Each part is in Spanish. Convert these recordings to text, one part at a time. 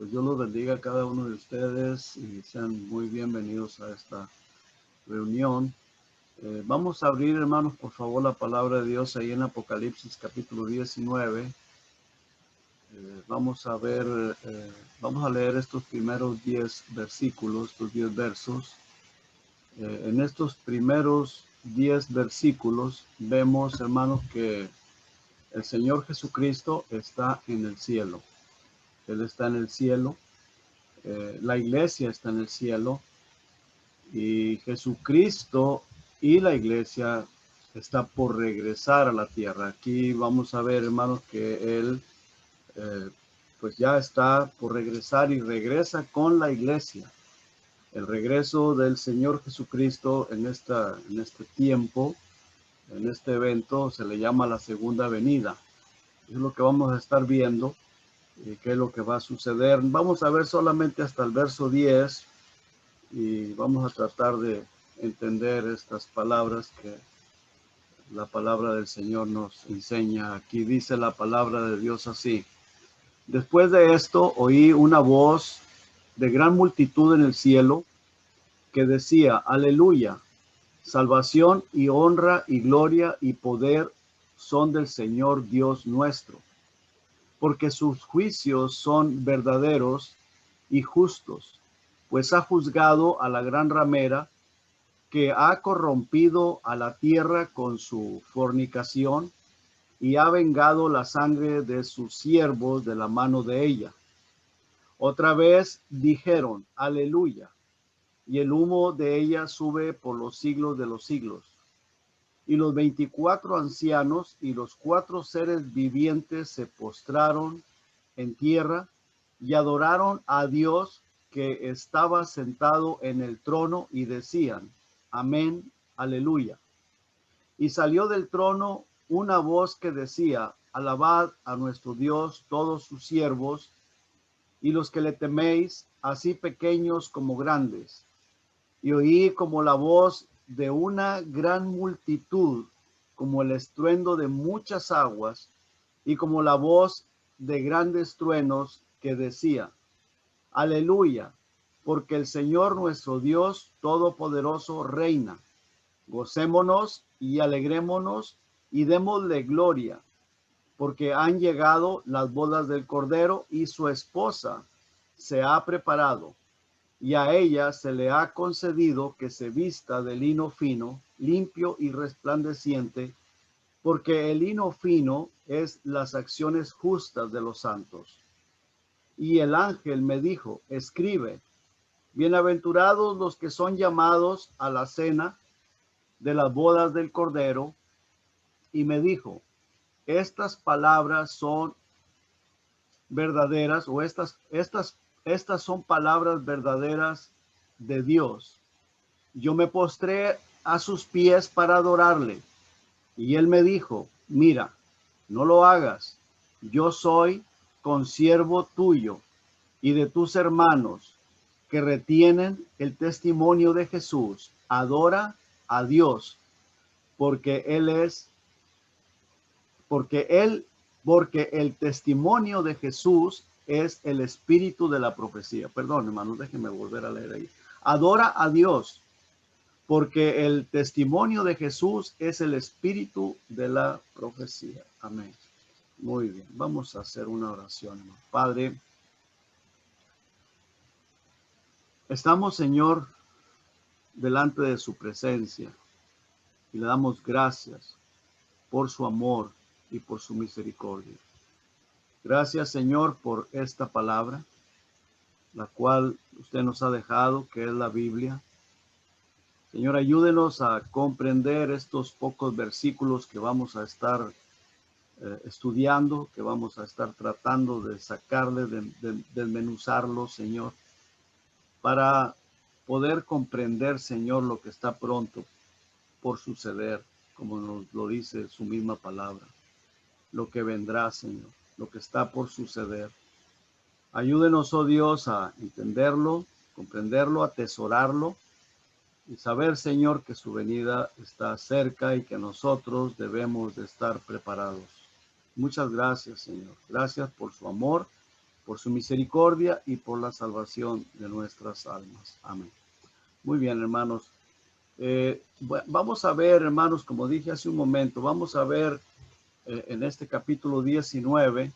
Pues Dios los bendiga a cada uno de ustedes y sean muy bienvenidos a esta reunión. Vamos a abrir, hermanos, por favor, la palabra de Dios ahí en Apocalipsis capítulo 19. Vamos a ver, vamos a leer estos primeros 10 versículos, estos 10 versos. En estos primeros 10 versículos vemos, hermanos, que el Señor Jesucristo está en el cielo. Él está en el cielo. La iglesia está en el cielo y Jesucristo y la iglesia está por regresar a la tierra. Aquí vamos a ver, hermanos, que Él pues ya está por regresar y regresa con la iglesia. El regreso del Señor Jesucristo en este tiempo, en este evento, se le llama la segunda venida. Es lo que vamos a estar viendo. ¿Qué es lo que va a suceder? Vamos a ver solamente hasta el verso 10 y vamos a tratar de entender estas palabras que la palabra del Señor nos enseña. Aquí dice la palabra de Dios así: después de esto oí una voz de gran multitud en el cielo que decía: aleluya, salvación y honra y gloria y poder son del Señor Dios nuestro, porque sus juicios son verdaderos y justos, pues ha juzgado a la gran ramera que ha corrompido a la tierra con su fornicación y ha vengado la sangre de sus siervos de la mano de ella. Otra vez dijeron: aleluya, y el humo de ella sube por los siglos de los siglos. Y los 24 ancianos y los 4 seres vivientes se postraron en tierra y adoraron a Dios que estaba sentado en el trono y decían: amén, aleluya. Y salió del trono una voz que decía: alabad a nuestro Dios todos sus siervos y los que le teméis, así pequeños como grandes. Y oí como la voz de una gran multitud, como el estruendo de muchas aguas, y como la voz de grandes truenos que decía: aleluya, porque el Señor nuestro Dios Todopoderoso reina. Gocémonos y alegrémonos y démosle gloria, porque han llegado las bodas del Cordero y su esposa se ha preparado. Y a ella se le ha concedido que se vista de lino fino, limpio y resplandeciente, porque el lino fino es las acciones justas de los santos. Y el ángel me dijo: escribe, bienaventurados los que son llamados a la cena de las bodas del Cordero. Y me dijo: estas palabras son verdaderas, o estas son palabras verdaderas de Dios. Yo me postré a sus pies para adorarle. Y él me dijo: mira, no lo hagas. Yo soy consiervo tuyo y de tus hermanos que retienen el testimonio de Jesús. Adora a Dios, porque porque el testimonio de Jesús es el espíritu de la profecía. Perdón, hermanos, déjenme volver a leer ahí. Adora a Dios, porque el testimonio de Jesús es el espíritu de la profecía. Amén. Muy bien, vamos a hacer una oración, hermano. Padre, estamos, Señor, delante de su presencia y le damos gracias por su amor y por su misericordia. Gracias, Señor, por esta palabra, la cual usted nos ha dejado, que es la Biblia. Señor, ayúdenos a comprender estos pocos versículos que vamos a estar estudiando, que vamos a estar tratando de sacarle, de desmenuzarlos, Señor, para poder comprender, Señor, lo que está pronto por suceder, como nos lo dice su misma palabra, lo que vendrá, Señor, lo que está por suceder. Ayúdenos, oh Dios, a entenderlo, comprenderlo, atesorarlo y saber, Señor, que su venida está cerca y que nosotros debemos de estar preparados. Muchas gracias, Señor. Gracias por su amor por su misericordia y por la salvación de nuestras almas. Amén. Muy bien, hermanos. Vamos a ver, hermanos, como dije hace un momento, vamos a ver en este capítulo 19,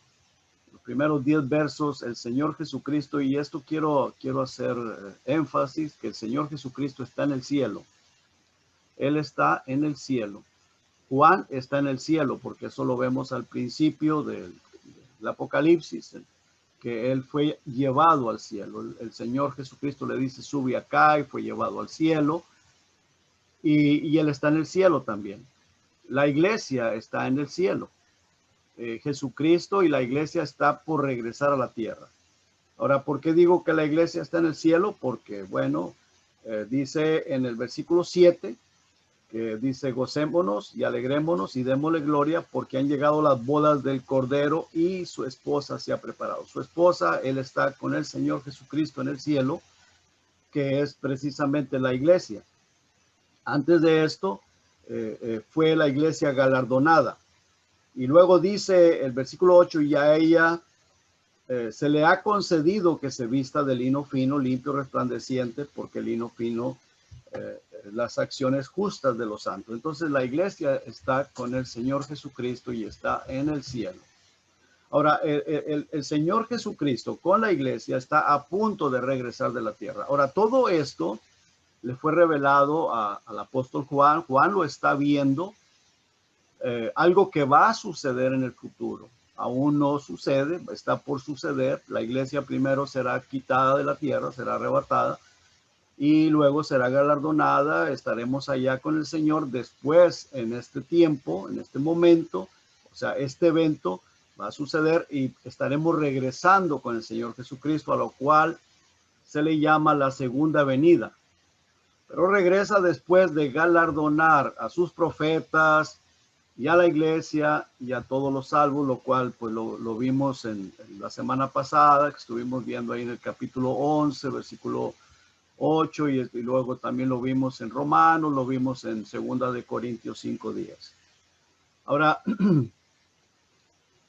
los primeros 10 versos, el Señor Jesucristo, y esto quiero hacer énfasis, que el Señor Jesucristo está en el cielo. Él está en el cielo. Juan está en el cielo, porque eso lo vemos al principio del Apocalipsis, que él fue llevado al cielo. El Señor Jesucristo le dice, sube acá, y fue llevado al cielo. Y él está en el cielo también. La iglesia está en el cielo. Jesucristo y la iglesia está por regresar a la tierra. Ahora, ¿por qué digo que la iglesia está en el cielo? Porque, bueno, dice en el versículo 7, que dice, gocémonos y alegrémonos y démosle gloria porque han llegado las bodas del Cordero y su esposa se ha preparado. Su esposa, él está con el Señor Jesucristo en el cielo, que es precisamente la iglesia. Antes de esto, fue la iglesia galardonada. Y luego dice el versículo 8, y a ella se le ha concedido que se vista de lino fino, limpio, resplandeciente, porque el lino fino, las acciones justas de los santos. Entonces la iglesia está con el Señor Jesucristo y está en el cielo. Ahora, el Señor Jesucristo con la iglesia está a punto de regresar de la tierra. Ahora, todo esto le fue revelado al apóstol Juan. Juan lo está viendo, algo que va a suceder en el futuro. Aún no sucede, está por suceder. La iglesia primero será quitada de la tierra, será arrebatada y luego será galardonada. Estaremos allá con el Señor. Después, en este tiempo, en este momento, o sea, este evento va a suceder y estaremos regresando con el Señor Jesucristo, a lo cual se le llama la segunda venida. Pero regresa después de galardonar a sus profetas y a la iglesia y a todos los salvos, lo cual pues lo vimos en la semana pasada, que estuvimos viendo ahí en el capítulo 11, versículo 8, y luego también lo vimos en Romanos, lo vimos en 2 de Corintios 5:10. Ahora,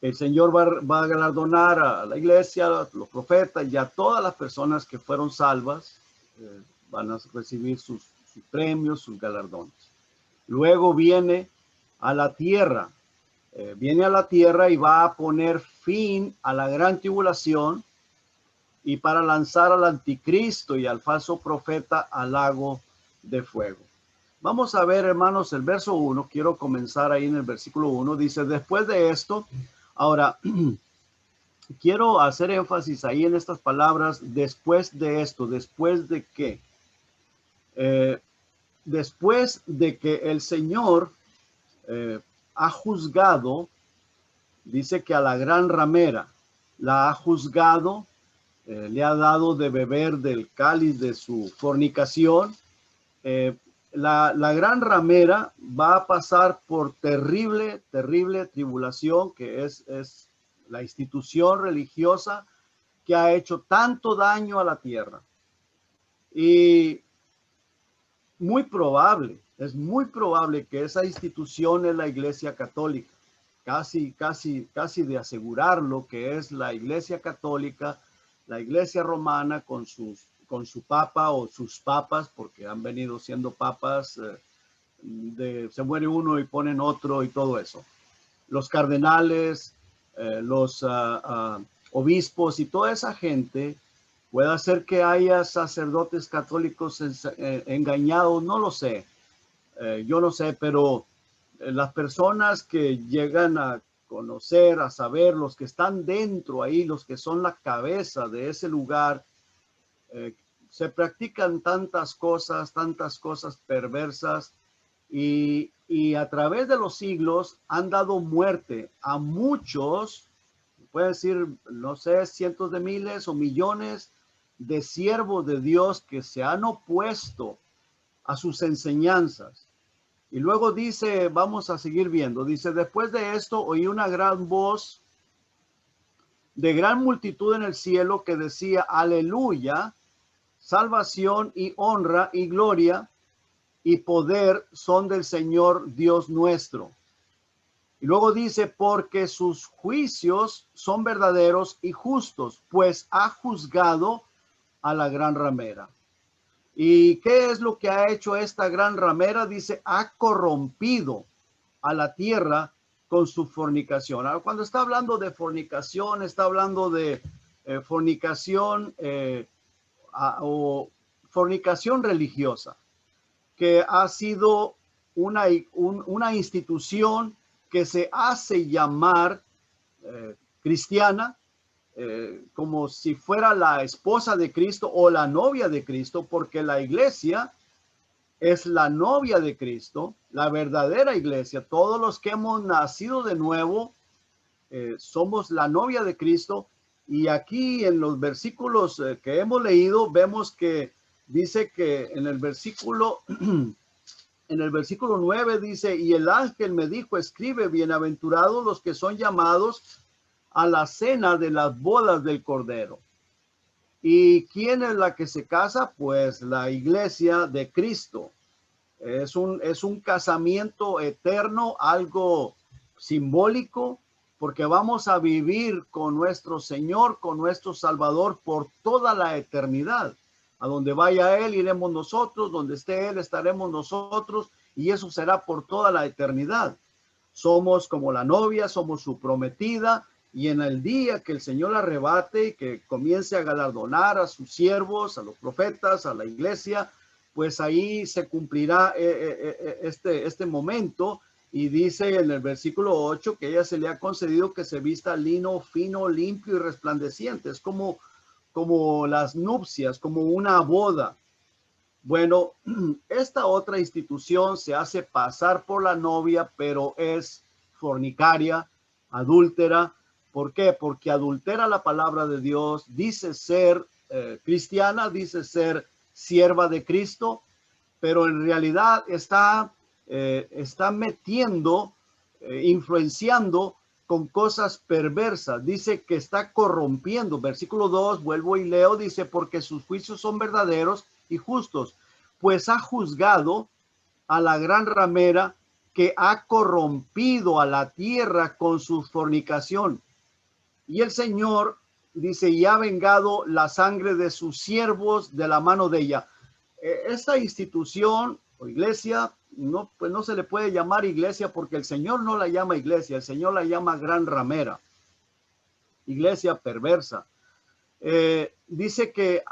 el Señor va a galardonar a la iglesia, a los profetas y a todas las personas que fueron salvas, van a recibir sus premios, sus galardones. Luego viene a la tierra, y va a poner fin a la gran tribulación y para lanzar al anticristo y al falso profeta al lago de fuego. Vamos a ver, hermanos, el verso 1. Quiero comenzar ahí en el versículo 1. Dice, después de esto, ahora, quiero hacer énfasis ahí en estas palabras, después de esto, después de qué. Después de que el Señor ha juzgado, dice que a la gran ramera la ha juzgado, le ha dado de beber del cáliz de su fornicación. La gran ramera va a pasar por terrible tribulación, que es la institución religiosa que ha hecho tanto daño a la tierra. Y es muy probable que esa institución es la Iglesia Católica. Casi de asegurarlo que es la Iglesia Católica, la Iglesia Romana con su papa o sus papas, porque han venido siendo papas, se muere uno y ponen otro y todo eso. Los cardenales, los obispos y toda esa gente. Puede ser que haya sacerdotes católicos engañados, no lo sé. Yo no sé, pero las personas que llegan a conocer, a saber, los que están dentro ahí, los que son la cabeza de ese lugar, se practican tantas cosas perversas y a través de los siglos han dado muerte a muchos, puede decir, no sé, cientos de miles o millones de siervos de Dios que se han opuesto a sus enseñanzas. Y luego dice, vamos a seguir viendo, dice, después de esto oí una gran voz de gran multitud en el cielo que decía, aleluya, salvación y honra y gloria y poder son del Señor Dios nuestro, Y luego dice, porque sus juicios son verdaderos y justos, pues ha juzgado a la gran ramera. ¿Y qué es lo que ha hecho esta gran ramera? Dice, ha corrompido a la tierra con su fornicación. Ahora, cuando está hablando de fornicación, está hablando de fornicación o fornicación religiosa, que ha sido una institución que se hace llamar cristiana, como si fuera la esposa de Cristo o la novia de Cristo, porque la iglesia es la novia de Cristo, la verdadera iglesia. Todos los que hemos nacido de nuevo somos la novia de Cristo. Y aquí en los versículos que hemos leído, vemos que dice que en el versículo 9 dice, y el ángel me dijo, escribe, bienaventurados los que son llamados a la cena de las bodas del Cordero. ¿Y quién es la que se casa? Pues la iglesia de Cristo. Es un casamiento eterno, algo simbólico, porque vamos a vivir con nuestro Señor, con nuestro Salvador por toda la eternidad. A donde vaya Él, iremos nosotros, donde esté Él, estaremos nosotros, y eso será por toda la eternidad. Somos como la novia, somos su prometida, y en el día que el Señor la arrebate y que comience a galardonar a sus siervos, a los profetas, a la iglesia, pues ahí se cumplirá este momento. Y dice en el versículo 8 que ella se le ha concedido que se vista lino fino, limpio y resplandeciente. Es como las nupcias, como una boda. Bueno, esta otra institución se hace pasar por la novia, pero es fornicaria, adúltera. ¿Por qué? Porque adultera la palabra de Dios, dice ser cristiana, dice ser sierva de Cristo, pero en realidad está metiendo, influenciando con cosas perversas. Dice que está corrompiendo. Versículo 2, vuelvo y leo, dice, porque sus juicios son verdaderos y justos, pues ha juzgado a la gran ramera que ha corrompido a la tierra con su fornicación. Y el Señor dice, y ha vengado la sangre de sus siervos de la mano de ella. Esta institución o iglesia, pues no se le puede llamar iglesia porque el Señor no la llama iglesia, el Señor la llama gran ramera, iglesia perversa. Dice que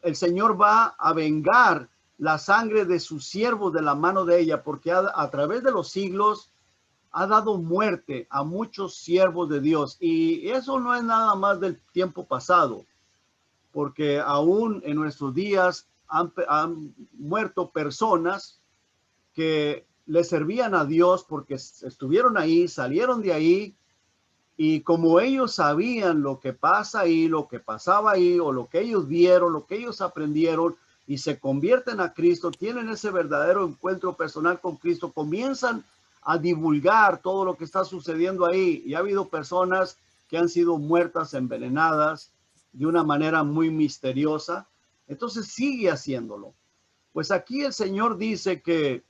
el Señor va a vengar la sangre de sus siervos de la mano de ella, porque a través de los siglos ha dado muerte a muchos siervos de Dios. Y eso no es nada más del tiempo pasado, porque aún en nuestros días han muerto personas que le servían a Dios porque estuvieron ahí, salieron de ahí, y como ellos sabían lo que pasa ahí, lo que pasaba ahí, o lo que ellos vieron, lo que ellos aprendieron, y se convierten a Cristo, tienen ese verdadero encuentro personal con Cristo, comienzan a divulgar todo lo que está sucediendo ahí. Y ha habido personas que han sido muertas, envenenadas de una manera muy misteriosa. Entonces sigue haciéndolo. Pues aquí el Señor dice que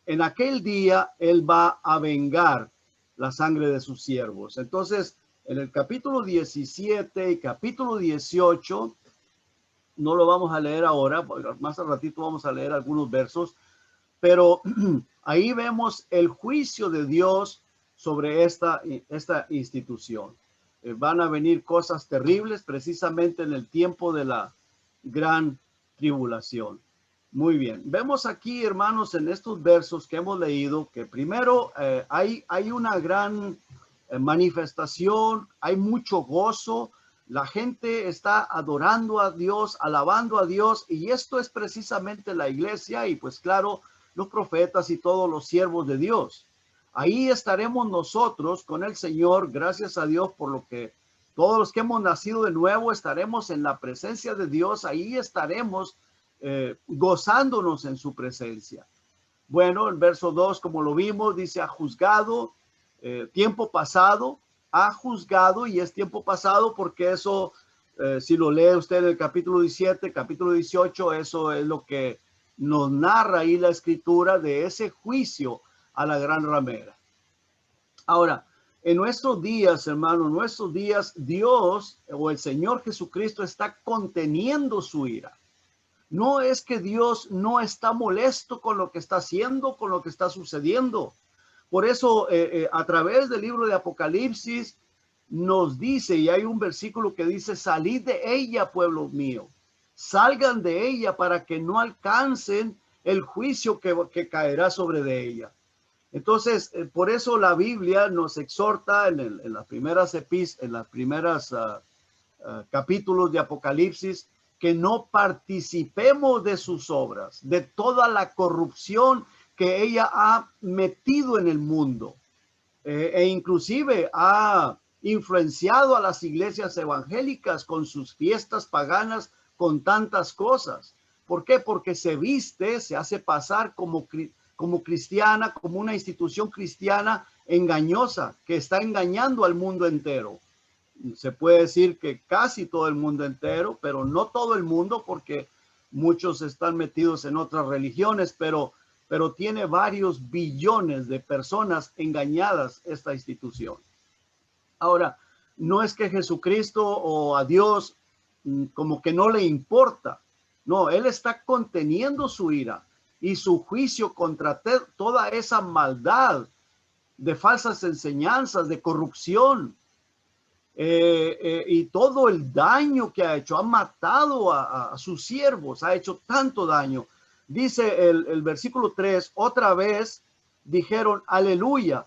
en aquel día Él va a vengar la sangre de sus siervos. Entonces, en el capítulo 17 y capítulo 18, no lo vamos a leer ahora, más al ratito vamos a leer algunos versos, pero ahí vemos el juicio de Dios sobre esta institución. Van a venir cosas terribles precisamente en el tiempo de la gran tribulación. Muy bien, vemos aquí, hermanos, en estos versos que hemos leído, que primero hay una gran manifestación, hay mucho gozo, la gente está adorando a Dios, alabando a Dios, y esto es precisamente la iglesia y pues claro, los profetas y todos los siervos de Dios. Ahí estaremos nosotros con el Señor, gracias a Dios por lo que todos los que hemos nacido de nuevo estaremos en la presencia de Dios, ahí estaremos gozándonos en su presencia. Bueno, el verso 2, como lo vimos, dice, ha juzgado, tiempo pasado, ha juzgado, y es tiempo pasado porque eso, si lo lee usted en el capítulo 17, capítulo 18, eso es lo que nos narra ahí la escritura de ese juicio a la gran ramera. Ahora, en nuestros días, hermano, en nuestros días, Dios o el Señor Jesucristo está conteniendo su ira. No es que Dios no está molesto con lo que está haciendo, con lo que está sucediendo. Por eso, a través del libro de Apocalipsis, nos dice, y hay un versículo que dice, salid de ella, pueblo mío, salgan de ella para que no alcancen el juicio que caerá sobre de ella. Entonces, por eso la Biblia nos exhorta en las primeras capítulos de Apocalipsis, que no participemos de sus obras, de toda la corrupción que ella ha metido en el mundo, e inclusive ha influenciado a las iglesias evangélicas con sus fiestas paganas, con tantas cosas. ¿Por qué? Porque se viste, se hace pasar como cristiana, como una institución cristiana engañosa, que está engañando al mundo entero. Se puede decir que casi todo el mundo entero, pero no todo el mundo, porque muchos están metidos en otras religiones, pero tiene varios billones de personas engañadas esta institución. Ahora, no es que Jesucristo o a Dios como que no le importa. No, Él está conteniendo su ira y su juicio contra toda esa maldad de falsas enseñanzas, de corrupción, y todo el daño que ha hecho. Ha matado a sus siervos, ha hecho tanto daño. Dice el versículo 3, otra vez dijeron aleluya,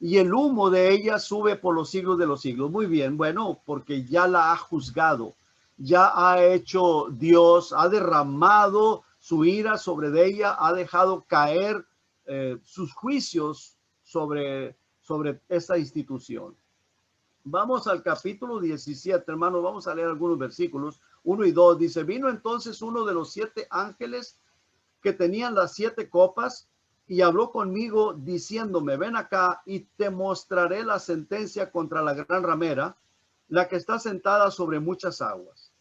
y el humo de ella sube por los siglos de los siglos. Muy bien, bueno, porque ya la ha juzgado, ya ha hecho Dios, ha derramado su ira sobre ella, ha dejado caer sus juicios sobre esta institución. Vamos al capítulo 17, hermanos, vamos a leer algunos versículos. 1 y 2 dice, vino entonces uno de los 7 ángeles que tenían las 7 copas y habló conmigo diciéndome, ven acá y te mostraré la sentencia contra la gran ramera, la que está sentada sobre muchas aguas.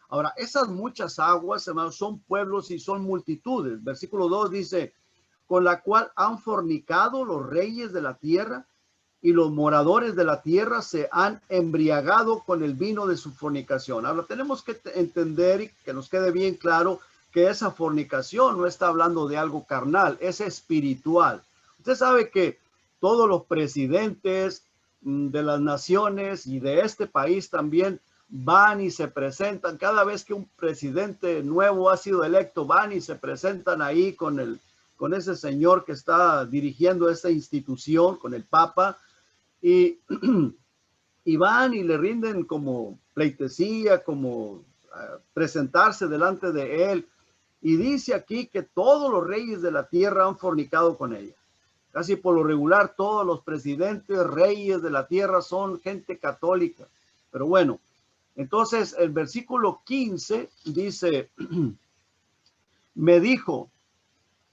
Ahora, esas muchas aguas, hermanos, son pueblos y son multitudes. Versículo 2 dice, con la cual han fornicado los reyes de la tierra, y los moradores de la tierra se han embriagado con el vino de su fornicación. Ahora tenemos que entender y que nos quede bien claro que esa fornicación no está hablando de algo carnal, es espiritual. Usted sabe que todos los presidentes de las naciones y de este país también van y se presentan. Cada vez que un presidente nuevo ha sido electo, van y se presentan ahí con ese señor que está dirigiendo esta institución, con el Papa, y van y le rinden como pleitesía, como presentarse delante de él. Y dice aquí que todos los reyes de la tierra han fornicado con ella. Casi por lo regular, todos los presidentes, reyes de la tierra son gente católica. Pero bueno, entonces el versículo 15 dice, me dijo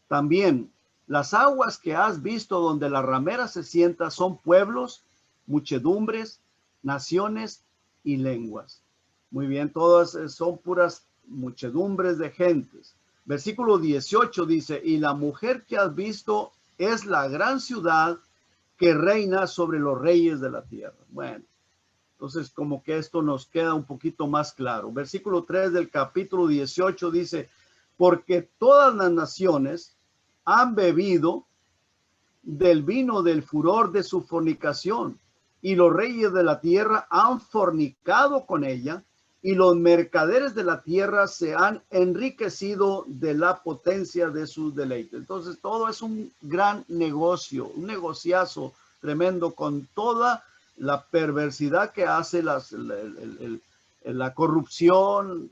también, las aguas que has visto donde la ramera se sienta son pueblos, muchedumbres, naciones y lenguas. Muy bien, todas son puras muchedumbres de gentes. Versículo 18 dice, y la mujer que has visto es la gran ciudad que reina sobre los reyes de la tierra. Bueno, entonces como que esto nos queda un poquito más claro. Versículo 3 del capítulo 18 dice, porque todas las naciones han bebido del vino del furor de su fornicación, y los reyes de la tierra han fornicado con ella, y los mercaderes de la tierra se han enriquecido de la potencia de sus deleites. Entonces todo es un gran negocio, un negociazo tremendo con toda la perversidad que hace la corrupción,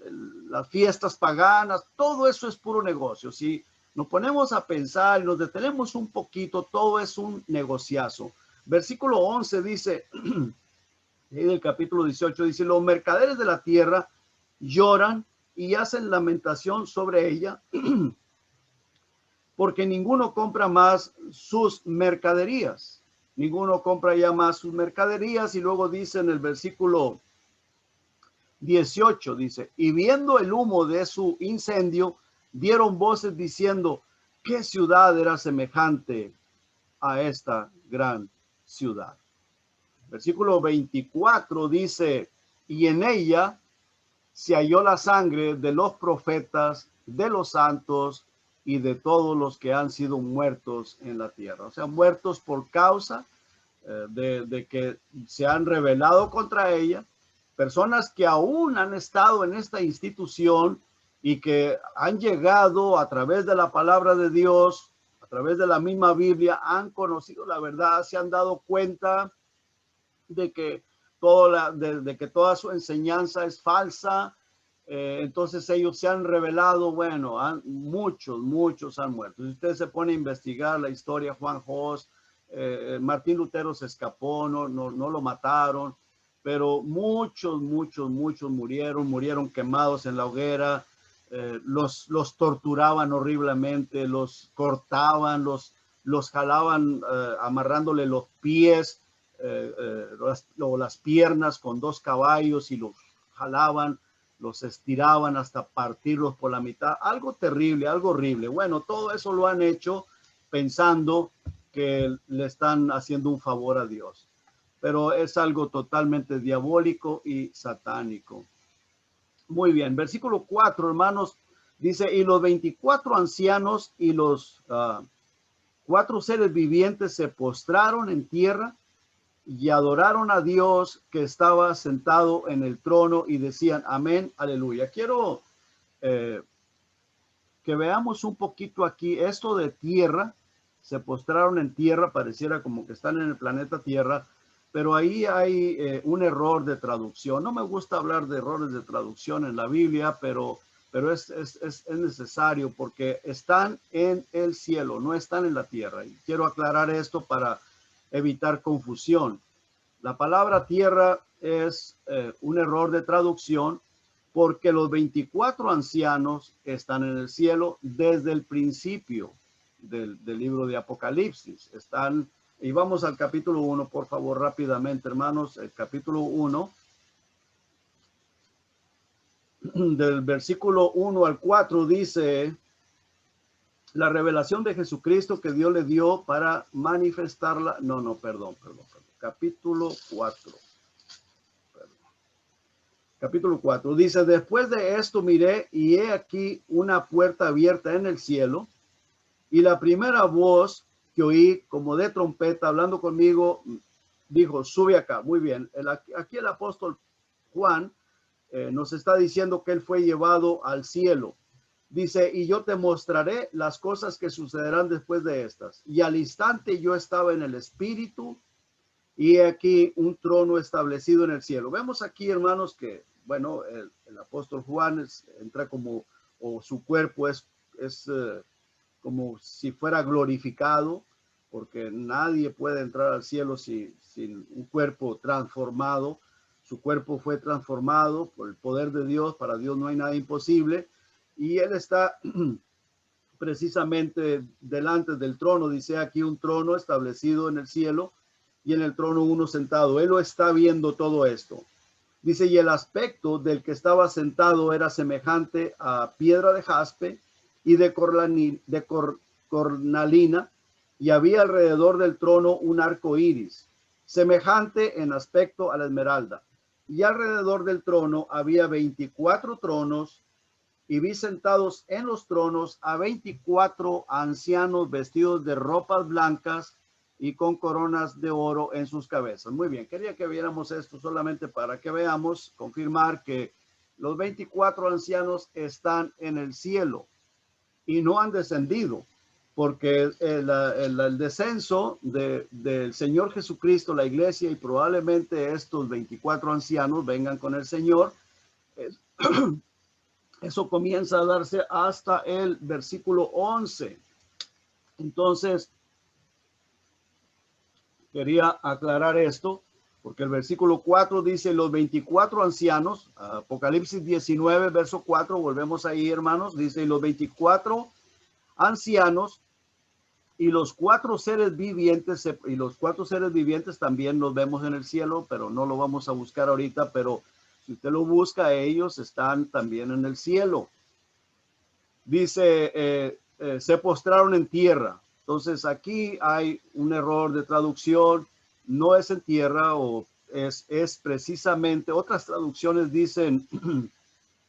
las fiestas paganas. Todo eso es puro negocio. Si nos ponemos a pensar y nos detenemos un poquito, todo es un negociazo. Versículo 11 dice, en el capítulo 18 dice, los mercaderes de la tierra lloran y hacen lamentación sobre ella, porque ninguno compra más sus mercaderías. Ninguno compra ya más sus mercaderías. Y luego dice en el versículo 18, dice, y viendo el humo de su incendio, dieron voces diciendo, ¿qué ciudad era semejante a esta gran ciudad. Versículo 24 dice, y en ella se halló la sangre de los profetas, de los santos y de todos los que han sido muertos en la tierra. O sea, muertos por causa de que se han rebelado contra ella. Personas que aún han estado en esta institución y que han llegado a través de la palabra de Dios, a través de la misma Biblia, han conocido la verdad, se han dado cuenta de que toda su enseñanza es falsa. Entonces ellos se han revelado. Bueno, muchos han muerto. Si usted se pone a investigar la historia, Juan Hus, Martín Lutero se escapó, no lo mataron, pero muchos murieron quemados en la hoguera. Los torturaban horriblemente, los cortaban, los jalaban amarrándole los pies, las piernas con 2 caballos y los jalaban, los estiraban hasta partirlos por la mitad. Algo terrible, algo horrible. Bueno, todo eso lo han hecho pensando que le están haciendo un favor a Dios, pero es algo totalmente diabólico y satánico. Muy bien, versículo 4, hermanos, dice, y los 24 ancianos y los 4 seres vivientes se postraron en tierra y adoraron a Dios que estaba sentado en el trono y decían, amén, aleluya. Quiero que veamos un poquito aquí esto de tierra. Se postraron en tierra, pareciera como que están en el planeta Tierra, pero ahí hay un error de traducción. No me gusta hablar de errores de traducción en la Biblia, pero es necesario porque están en el cielo, no están en la tierra. Y quiero aclarar esto para evitar confusión. La palabra tierra es un error de traducción porque los 24 ancianos están en el cielo desde el principio del libro de Apocalipsis. Están, y vamos al capítulo 1, por favor, rápidamente, hermanos. El capítulo 1, del versículo 1 al 4, dice, la revelación de Jesucristo que Dios le dio para manifestarla. Perdón. Capítulo 4. Capítulo 4. Dice, después de esto miré y he aquí una puerta abierta en el cielo, y la primera voz que oí como de trompeta hablando conmigo dijo, sube acá. Muy bien. Aquí el apóstol Juan nos está diciendo que él fue llevado al cielo. Dice, y yo te mostraré las cosas que sucederán después de estas. Y al instante yo estaba en el espíritu y aquí un trono establecido en el cielo. Vemos aquí, hermanos, que, bueno, el apóstol Juan entra como, o su cuerpo es como si fuera glorificado, porque nadie puede entrar al cielo sin un cuerpo transformado. Su cuerpo fue transformado por el poder de Dios. Para Dios no hay nada imposible. Y él está precisamente delante del trono. Dice aquí un trono establecido en el cielo y en el trono uno sentado. Él lo está viendo todo esto. Dice, y el aspecto del que estaba sentado era semejante a piedra de jaspe y de cornalina, y había alrededor del trono un arco iris, semejante en aspecto a la esmeralda. Y alrededor del trono había 24 tronos, y vi sentados en los tronos a 24 ancianos vestidos de ropas blancas y con coronas de oro en sus cabezas. Muy bien, quería que viéramos esto solamente para que veamos, confirmar que los 24 ancianos están en el cielo y no han descendido, porque el descenso del Señor Jesucristo, la iglesia, y probablemente estos 24 ancianos vengan con el Señor, eso comienza a darse hasta el versículo 11. Entonces, quería aclarar esto, porque el versículo 4 dice, los 24 ancianos, Apocalipsis 19, verso 4, volvemos ahí, hermanos, dice, los 24 ancianos y los 4 seres vivientes, y los 4 seres vivientes también los vemos en el cielo, pero no lo vamos a buscar ahorita, pero si usted lo busca, ellos están también en el cielo. Dice, se postraron en tierra. Entonces aquí hay un error de traducción. no es en tierra, o es precisamente, otras traducciones dicen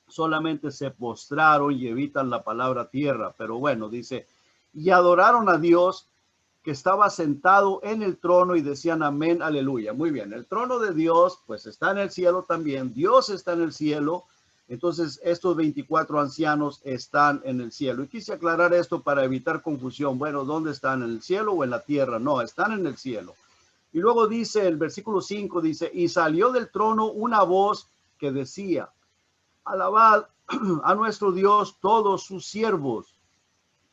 solamente se postraron y evitan la palabra tierra, pero bueno, dice, y adoraron a Dios que estaba sentado en el trono y decían amén, aleluya. Muy bien, el trono de Dios pues está en el cielo también, Dios está en el cielo, entonces estos 24 ancianos están en el cielo. Y quise aclarar esto para evitar confusión. Bueno, ¿dónde están? ¿En el cielo o en la tierra? No, están en el cielo. Y luego dice el versículo 5, dice, y salió del trono una voz que decía, alabad a nuestro Dios todos sus siervos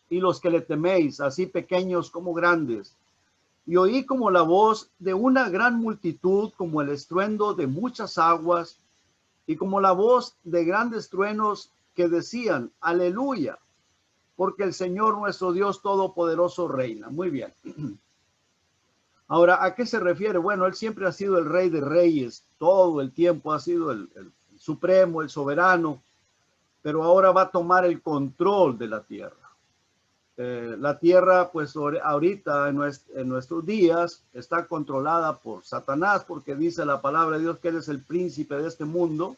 y los que le teméis, así pequeños como grandes. Y oí como la voz de una gran multitud, como el estruendo de muchas aguas, y como la voz de grandes truenos que decían, aleluya, porque el Señor nuestro Dios Todopoderoso reina. Muy bien. Ahora, ¿a qué se refiere? Bueno, Él siempre ha sido el Rey de Reyes, todo el tiempo ha sido el supremo, el soberano, pero ahora va a tomar el control de la tierra. La tierra, pues ahorita en nuestros días, está controlada por Satanás, porque dice la palabra de Dios que Él es el príncipe de este mundo.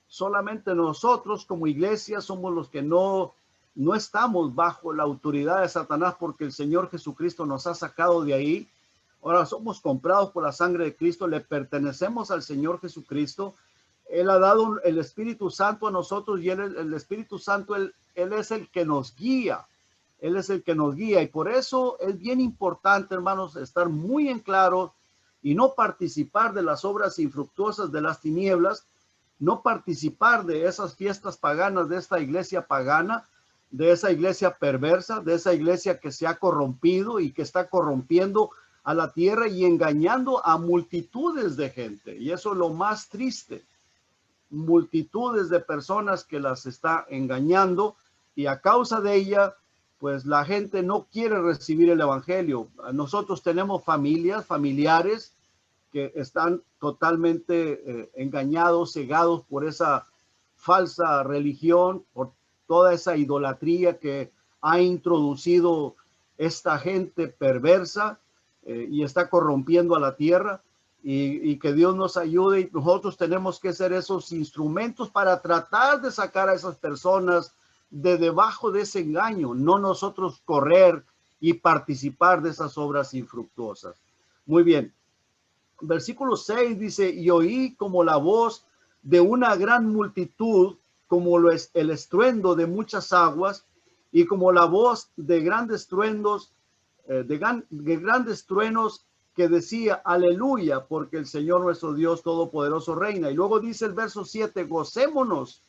Solamente nosotros como iglesia somos los que no estamos bajo la autoridad de Satanás, porque el Señor Jesucristo nos ha sacado de ahí. Ahora somos comprados por la sangre de Cristo, le pertenecemos al Señor Jesucristo. Él ha dado el Espíritu Santo a nosotros y el Espíritu Santo, él es el que nos guía. Él es el que nos guía, y por eso es bien importante, hermanos, estar muy en claro y no participar de las obras infructuosas de las tinieblas, no participar de esas fiestas paganas, de esta iglesia pagana, de esa iglesia perversa, de esa iglesia que se ha corrompido y que está corrompiendo a la tierra y engañando a multitudes de gente. Y eso es lo más triste, multitudes de personas que las está engañando, y a causa de ella, pues la gente no quiere recibir el evangelio. Nosotros tenemos familiares que están totalmente engañados, cegados por esa falsa religión, por toda esa idolatría que ha introducido esta gente perversa y está corrompiendo a la tierra. Y que Dios nos ayude, y nosotros tenemos que ser esos instrumentos para tratar de sacar a esas personas de debajo de ese engaño, no nosotros correr y participar de esas obras infructuosas. Muy bien. Versículo 6 dice, y oí como la voz de una gran multitud, como lo es el estruendo de muchas aguas, y como la voz de grandes truenos, de grandes truenos que decía, aleluya, porque el Señor nuestro Dios Todopoderoso reina. Y luego dice el verso 7, gocémonos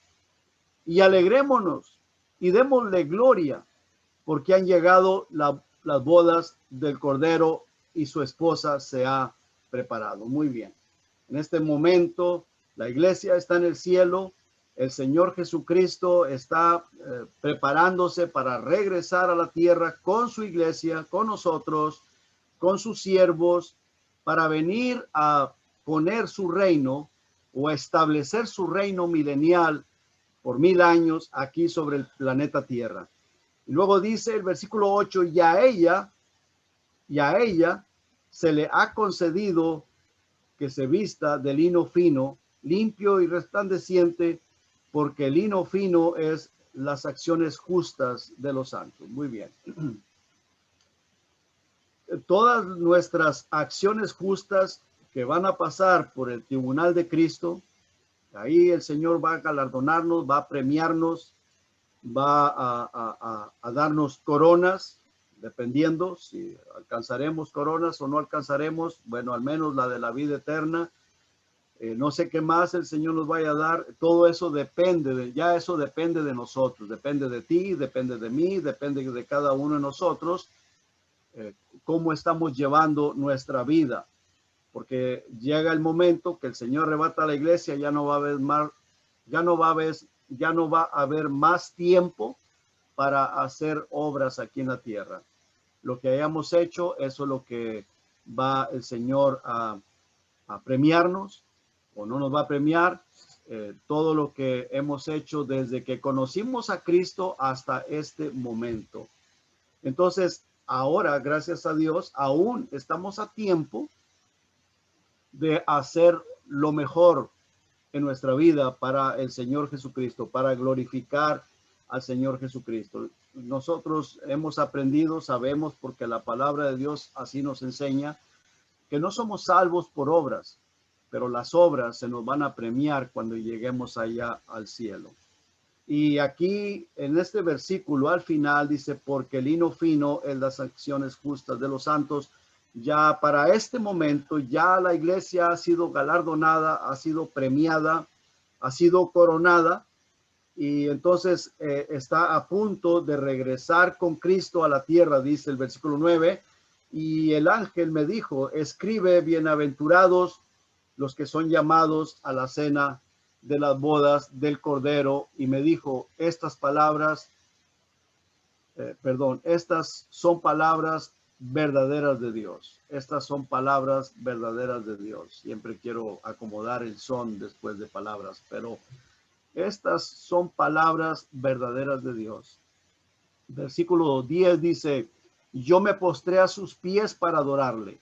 y alegrémonos y démosle gloria, porque han llegado las bodas del Cordero y su esposa se ha preparado. Muy bien. En este momento, la iglesia está en el cielo. El Señor Jesucristo está preparándose para regresar a la tierra con su iglesia, con nosotros, con sus siervos, para venir a poner su reino o a establecer su reino milenial por 1000 años aquí sobre el planeta Tierra. Y luego dice el versículo 8, y a ella se le ha concedido que se vista de lino fino, limpio y resplandeciente, porque el lino fino es las acciones justas de los santos. Muy bien. Todas nuestras acciones justas que van a pasar por el tribunal de Cristo, ahí el Señor va a galardonarnos, va a premiarnos, va a darnos coronas, dependiendo si alcanzaremos coronas o no alcanzaremos. Bueno, al menos la de la vida eterna. No sé qué más el Señor nos vaya a dar. Todo eso depende eso depende de nosotros, depende de ti, depende de mí, depende de cada uno de nosotros, cómo estamos llevando nuestra vida. Porque llega el momento que el Señor arrebata a la iglesia, ya no va a haber más tiempo para hacer obras aquí en la tierra. Lo que hayamos hecho, eso es lo que va el Señor a premiarnos, o no nos va a premiar. Todo lo que hemos hecho desde que conocimos a Cristo hasta este momento. Entonces, ahora, gracias a Dios, aún estamos a tiempo de hacer lo mejor en nuestra vida para el Señor Jesucristo, para glorificar al Señor Jesucristo. Nosotros hemos aprendido, sabemos, porque la palabra de Dios así nos enseña, que no somos salvos por obras, pero las obras se nos van a premiar cuando lleguemos allá al cielo. Y aquí en este versículo al final dice, porque el hino fino es las acciones justas de los santos. Ya para este momento, ya la iglesia ha sido galardonada, ha sido premiada, ha sido coronada, y entonces está a punto de regresar con Cristo a la tierra, dice el versículo 9. Y el ángel me dijo, escribe, bienaventurados los que son llamados a la cena de las bodas del Cordero. Y me dijo, estas palabras, estas son palabras verdaderas de Dios. Estas son palabras verdaderas de Dios. Siempre quiero acomodar el son después de palabras, pero estas son palabras verdaderas de Dios. Versículo 10 dice, yo me postré a sus pies para adorarle.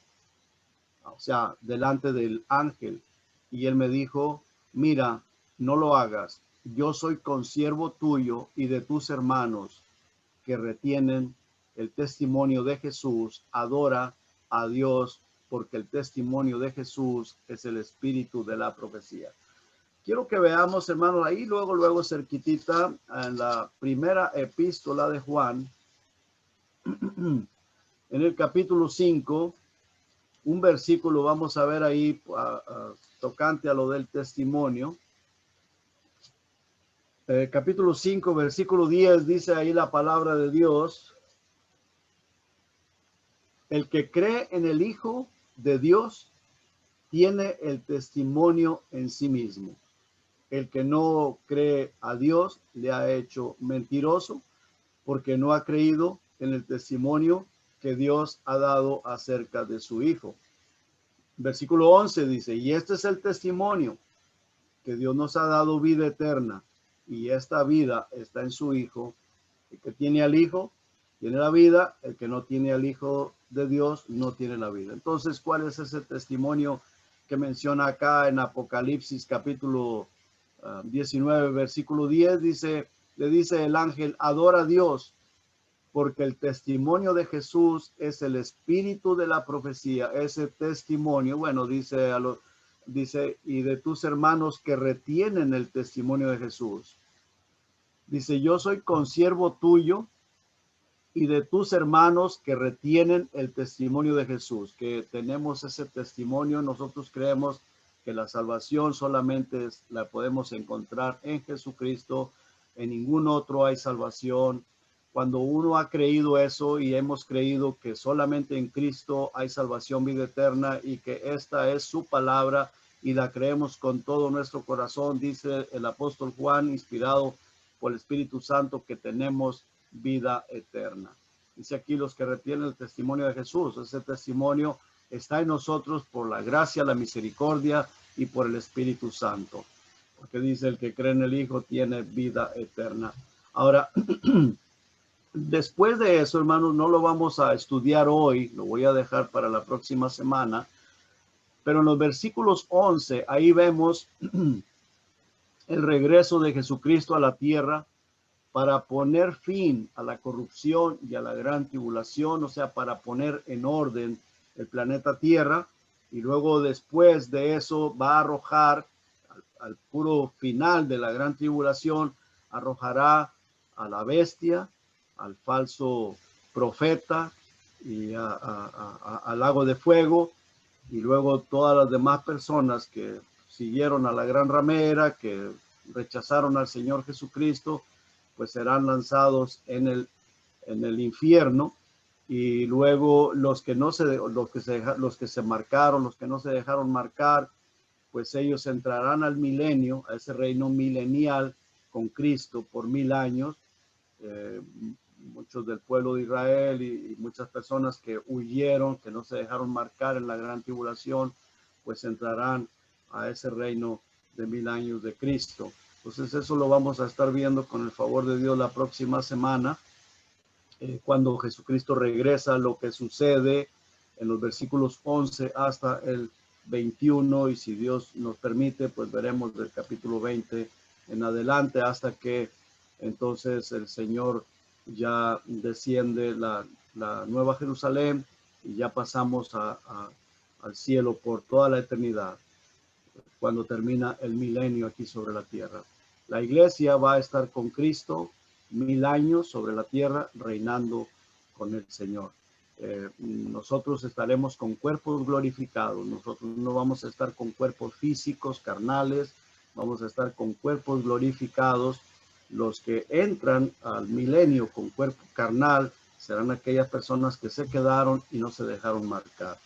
O sea, delante del ángel. Y él me dijo, mira, no lo hagas. Yo soy consiervo tuyo y de tus hermanos que retienen el testimonio de Jesús. Adora a Dios, porque el testimonio de Jesús es el espíritu de la profecía. Quiero que veamos, hermanos, ahí luego cerquitita en la primera epístola de Juan, en el capítulo 5, un versículo vamos a ver ahí tocante a lo del testimonio. Capítulo 5, versículo 10, dice ahí la palabra de Dios. El que cree en el Hijo de Dios tiene el testimonio en sí mismo. El que no cree a Dios le ha hecho mentiroso, porque no ha creído en el testimonio que Dios ha dado acerca de su Hijo. Versículo 11 dice, y este es el testimonio, que Dios nos ha dado vida eterna, y esta vida está en su Hijo. El que tiene al Hijo tiene la vida, el que no tiene al Hijo de Dios no tiene la vida. Entonces, ¿cuál es ese testimonio que menciona acá en Apocalipsis capítulo 19, versículo 10? Dice, le dice el ángel, adora a Dios, porque el testimonio de Jesús es el espíritu de la profecía. Ese testimonio, bueno, dice, y de tus hermanos que retienen el testimonio de Jesús. Dice, yo soy consiervo tuyo y de tus hermanos que retienen el testimonio de Jesús, que tenemos ese testimonio. Nosotros creemos que la salvación solamente la podemos encontrar en Jesucristo, en ningún otro hay salvación. Cuando uno ha creído eso y hemos creído que solamente en Cristo hay salvación, vida eterna, y que esta es su palabra y la creemos con todo nuestro corazón, dice el apóstol Juan, inspirado por el Espíritu Santo, que tenemos vida eterna. Dice aquí los que retienen el testimonio de Jesús. Ese testimonio está en nosotros por la gracia, la misericordia y por el Espíritu Santo. Porque dice el que cree en el Hijo tiene vida eterna. Ahora, después de eso, hermanos, no lo vamos a estudiar hoy, lo voy a dejar para la próxima semana, pero en los versículos 11, ahí vemos el regreso de Jesucristo a la tierra para poner fin a la corrupción y a la gran tribulación, o sea, para poner en orden el planeta Tierra, y luego después de eso va a arrojar al puro final de la gran tribulación, arrojará a la bestia, al falso profeta y al lago de fuego, y luego todas las demás personas que siguieron a la gran ramera, que rechazaron al Señor Jesucristo, pues serán lanzados en el infierno. Y luego los que no los que se marcaron, los que no se dejaron marcar, pues ellos entrarán al milenio, a ese reino milenial con Cristo por 1000 años. Muchos del pueblo de Israel y muchas personas que huyeron, que no se dejaron marcar en la gran tribulación, pues entrarán a ese reino de 1000 años de Cristo. Entonces eso lo vamos a estar viendo con el favor de Dios la próxima semana, cuando Jesucristo regresa, lo que sucede en los versículos 11 hasta el 21 y si Dios nos permite, pues veremos del capítulo 20 en adelante hasta que entonces el Señor ya desciende la Nueva Jerusalén y ya pasamos al cielo por toda la eternidad, cuando termina el milenio aquí sobre la tierra. La iglesia va a estar con Cristo 1000 años sobre la tierra, reinando con el Señor. Nosotros estaremos con cuerpos glorificados. Nosotros no vamos a estar con cuerpos físicos, carnales. Vamos a estar con cuerpos glorificados. Los que entran al milenio con cuerpo carnal serán aquellas personas que se quedaron y no se dejaron marcar.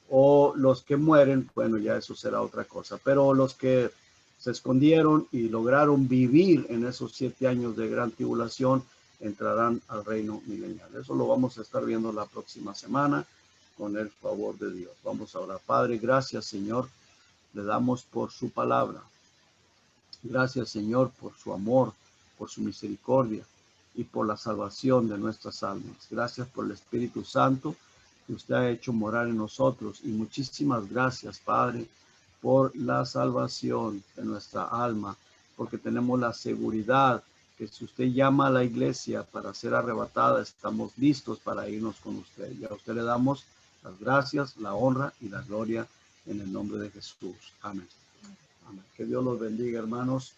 O los que mueren, bueno, ya eso será otra cosa. Pero los que se escondieron y lograron vivir en esos 7 años de gran tribulación, entrarán al reino milenial. Eso lo vamos a estar viendo la próxima semana con el favor de Dios. Vamos a orar. Padre, gracias, Señor. Le damos por su palabra. Gracias, Señor, por su amor, por su misericordia y por la salvación de nuestras almas. Gracias por el Espíritu Santo que usted ha hecho morar en nosotros. Y muchísimas gracias, Padre, por la salvación de nuestra alma, porque tenemos la seguridad que si usted llama a la iglesia para ser arrebatada, estamos listos para irnos con usted. Y a usted le damos las gracias, la honra y la gloria en el nombre de Jesús. Amén. Amén. Que Dios los bendiga, hermanos.